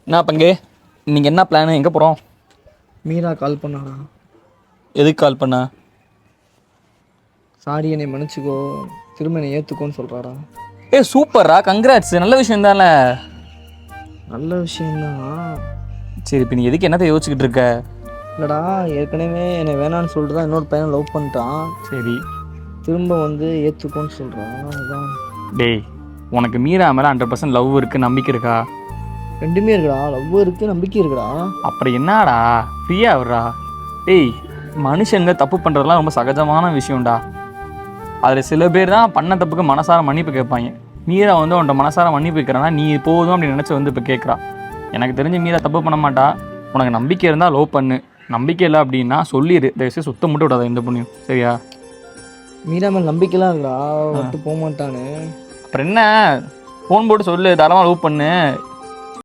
என்ன பங்கு இன்னைக்கு என்ன பிளானு? எங்கே போகிறோம்? மீரா கால் பண்ணாடா. எதுக்கு கால் பண்ண? சாரி என்னை மன்னிச்சிக்கோ, திரும்ப என்னை ஏற்றுக்கோன்னு சொல்கிறாடா. சூப்பரா, கங்க்ராட்ஸ், நல்ல விஷயம் தானே. நல்ல விஷயந்தான். சரி, இப்போ நீ எதுக்கு என்னத்தை யோசிச்சுக்கிட்டு இருக்க? இல்லைடா, ஏற்கனவே என்னை வேணான்னு சொல்லிட்டு தான் இன்னொரு பையனை லவ் பண்ணிட்டான். சரி, திரும்ப வந்து ஏற்றுக்கோன்னு சொல்கிறான். அதுதான். டேய், உனக்கு மீரா மேலே 100% லவ் இருக்குது, நம்பிக்கை இருக்கா? ரெண்டுமே இருக்குடா, லவ் இருக்குது, நம்பிக்கை இருக்குடா. அப்புறம் என்னடா ஃப்ரீயாக வர்றா? டேய், மனுஷங்க தப்பு பண்ணுறதுலாம் ரொம்ப சகஜமான விஷயம்டா. அதில் சில பேர் தான் பண்ண தப்புக்கு மனசார மன்னிப்பு கேட்பாங்க. மீரா வந்து உன்ட்ட மனசார மன்னிப்பு கேட்குறான்னா நீ போதும் அப்படின்னு நினச்சி வந்து இப்போ கேட்குறா. எனக்கு தெரிஞ்சு மீரா தப்பு பண்ண மாட்டா. உனக்கு நம்பிக்கை இருந்தால் லவ் பண்ணு, நம்பிக்கை இல்லை அப்படின்னா சொல்லிடு. தயவுசெய்து சுத்தம் மட்டும் விடாத எந்த புண்ணியம், சரியா? மீரா மேலே நம்பிக்கைலாம் இருக்குடா, விட்டு போக மாட்டானு. அப்புறம் என்ன, ஃபோன் போட்டு சொல்லு, தாராளமாக லவ் பண்ணு.